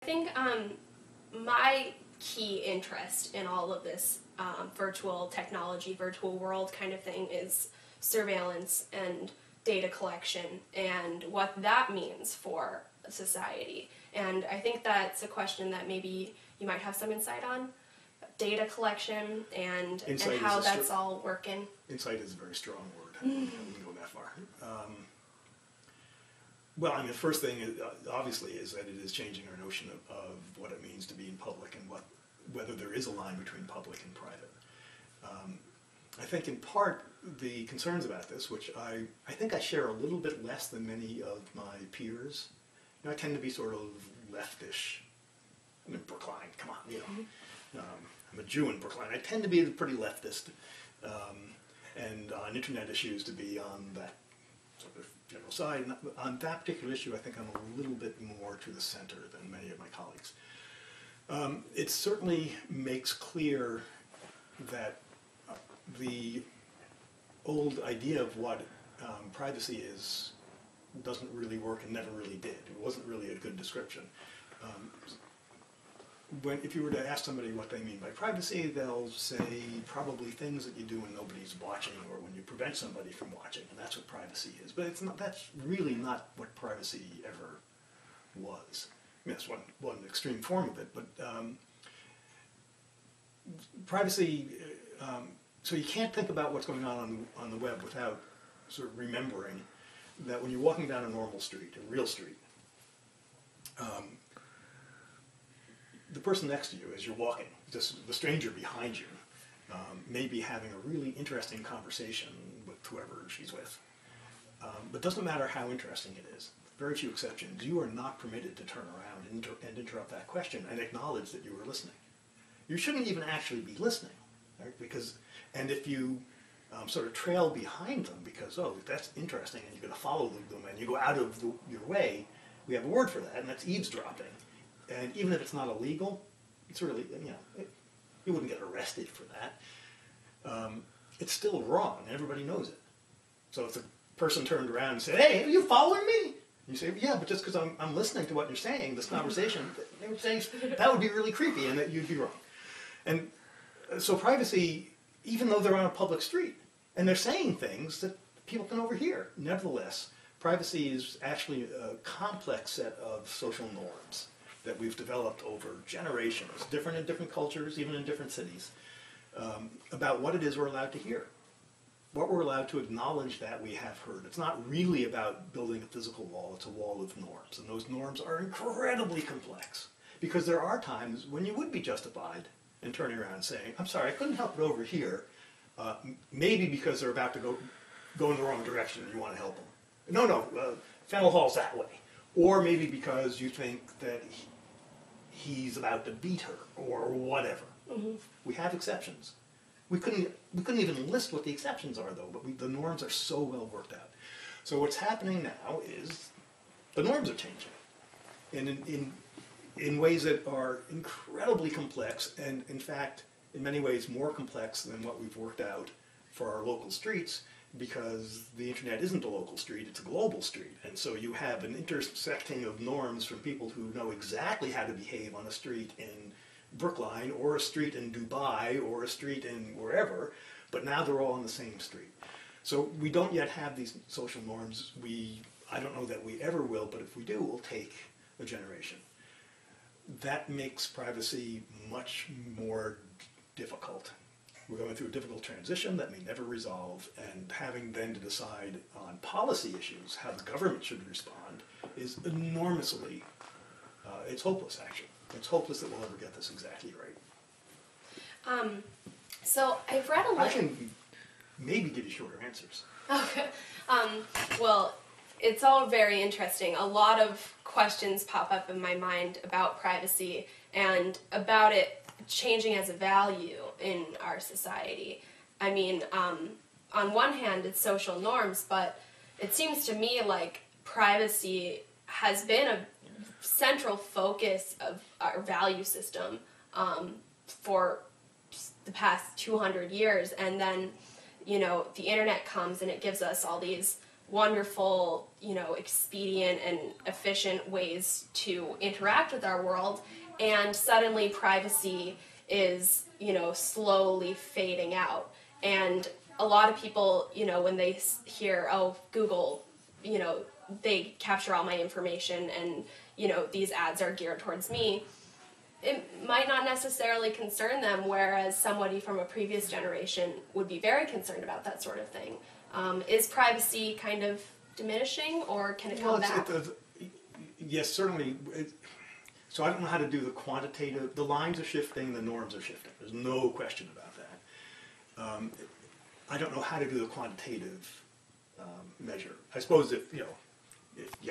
think my key interest in all of this virtual technology, virtual world kind of thing is surveillance and data collection and what that means for society. And I think that's a question that maybe you might have some insight on. Data collection and how that's all working. Insight is a very strong word. I wouldn't go that far. Well, I mean, the first thing, obviously, is that it is changing our notion of what it means to be in public and whether there is a line between public and private. I think in part the concerns about this, which I think I share a little bit less than many of my peers. You know, I tend to be sort of leftish. I'm in Brookline, come on, you know. I'm a Jew in Brookline. I tend to be pretty leftist, and on internet issues to be on that sort of general side. And on that particular issue, I think I'm a little bit more to the center than many of my colleagues. It certainly makes clear that the old idea of what privacy is doesn't really work and never really did. It wasn't really a good description. If you were to ask somebody what they mean by privacy, they'll say probably things that you do when nobody's watching or when you prevent somebody from watching, and that's what privacy is. But it's not, that's really not what privacy ever was. I mean, that's one extreme form of it, but privacy, so you can't think about what's going on the web without sort of remembering that when you're walking down a normal street, a real street, the person next to you as you're walking, just the stranger behind you, may be having a really interesting conversation with whoever she's with. But it doesn't matter how interesting it is. Very few exceptions. You are not permitted to turn around and interrupt that question and acknowledge that you were listening. You shouldn't even actually be listening, right? And if you sort of trail behind them because, oh, that's interesting, and you're going to follow them, and you go out of your way, we have a word for that, and that's eavesdropping. And even if it's not illegal, it's really, you know, you wouldn't get arrested for that. It's still wrong, and everybody knows it. So if the person turned around and said, hey, are you following me? You say, yeah, but just because I'm listening to what you're saying, this conversation, they would say, that would be really creepy, and that you'd be wrong. And so privacy, even though they're on a public street, and they're saying things that people can overhear, nevertheless, privacy is actually a complex set of social norms that we've developed over generations, different in different cultures, even in different cities, about what it is we're allowed to hear, what we're allowed to acknowledge that we have heard. It's not really about building a physical wall, it's a wall of norms, and those norms are incredibly complex, because there are times when you would be justified in turning around and saying, I'm sorry, I couldn't help it over here, maybe because they're about to go in the wrong direction and you want to help them. No, Fennel Hall's that way. Or maybe because you think that he's about to beat her, or whatever. Mm-hmm. We have exceptions. We couldn't even list what the exceptions are, though, but the norms are so well worked out. So what's happening now is the norms are changing, and in ways that are incredibly complex, and in fact, in many ways more complex than what we've worked out for our local streets, because the internet isn't a local street, it's a global street. And so you have an intersecting of norms from people who know exactly how to behave on a street in Brookline, or a street in Dubai, or a street in wherever, but now they're all on the same street. So we don't yet have these social norms. I don't know that we ever will, but if we do, it will take a generation. That makes privacy much more difficult. We're going through a difficult transition that may never resolve, and having then to decide on policy issues, how the government should respond, is enormously, it's hopeless actually. It's hopeless that we'll ever get this exactly right. So I've read a little... I can maybe give you shorter answers. Okay. Well, it's all very interesting. A lot of questions pop up in my mind about privacy and about it changing as a value in our society. I mean, on one hand, it's social norms, but it seems to me like privacy has been a central focus of our value system for the past 200 years. And then, you know, the internet comes and it gives us all these wonderful, expedient and efficient ways to interact with our world, and suddenly privacy is, slowly fading out. And a lot of people, when they hear, oh, Google, they capture all my information and, these ads are geared towards me, it might not necessarily concern them, whereas somebody from a previous generation would be very concerned about that sort of thing. Is privacy kind of diminishing, or can it come back? Yes, certainly. So I don't know how to do the quantitative. The lines are shifting, the norms are shifting. There's no question about that. I don't know how to do the quantitative measure. I suppose if you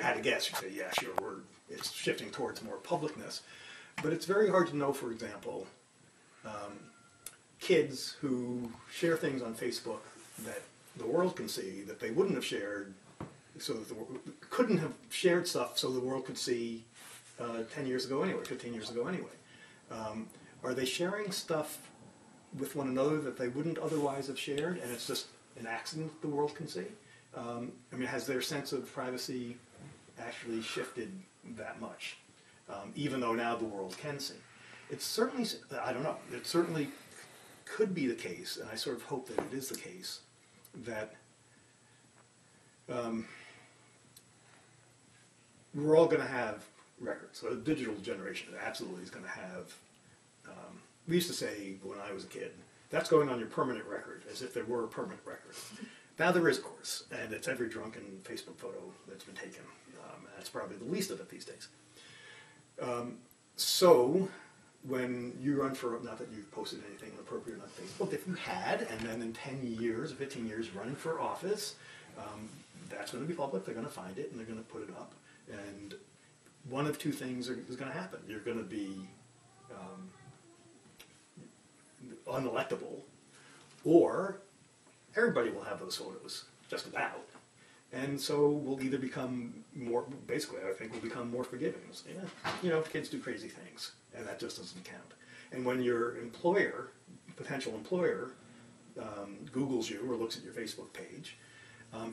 had to guess, you'd say, yeah, sure, it's shifting towards more publicness. But it's very hard to know, for example, kids who share things on Facebook that the world can see that they wouldn't have shared, so that couldn't have shared stuff so the world could see 10 years ago anyway, 15 years ago anyway. Are they sharing stuff with one another that they wouldn't otherwise have shared, and it's just an accident that the world can see? Has their sense of privacy actually shifted that much, even though now the world can see? It's certainly, I don't know, it certainly could be the case, and I sort of hope that it is the case, that we're all going to have records. So the digital generation absolutely is going to have, we used to say when I was a kid, that's going on your permanent record, as if there were a permanent record. Now there is, of course, and it's every drunken Facebook photo that's been taken. That's probably the least of it these days. So when you run for, not that you've posted anything inappropriate on Facebook, if you had, and then in 10 years or 15 years running for office, that's going to be public, they're going to find it, and they're going to put it up. And one of two things is going to happen. You're going to be unelectable, or everybody will have those photos, just about. And so we'll either become more, basically I think we'll become more forgiving. So, yeah, kids do crazy things, and that just doesn't count. And when your employer, potential employer, Googles you or looks at your Facebook page,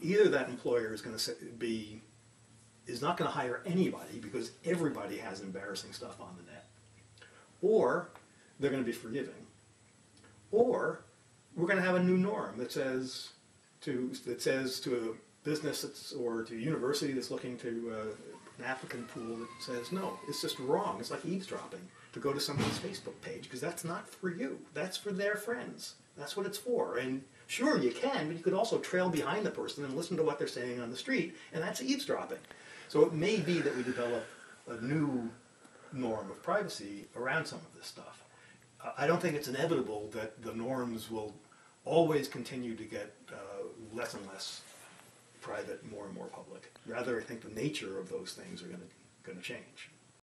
either that employer is going to is not going to hire anybody because everybody has embarrassing stuff on the net, or they're going to be forgiving, or we're going to have a new norm that says to a business or to a university that's looking to an applicant pool that says, no, it's just wrong. It's like eavesdropping to go to someone's Facebook page, because that's not for you. That's for their friends. That's what it's for. And sure, you can, but you could also trail behind the person and listen to what they're saying on the street, and that's eavesdropping. So it may be that we develop a new norm of privacy around some of this stuff. I don't think it's inevitable that the norms will always continue to get less and less private, more and more public. Rather, I think the nature of those things are going to change.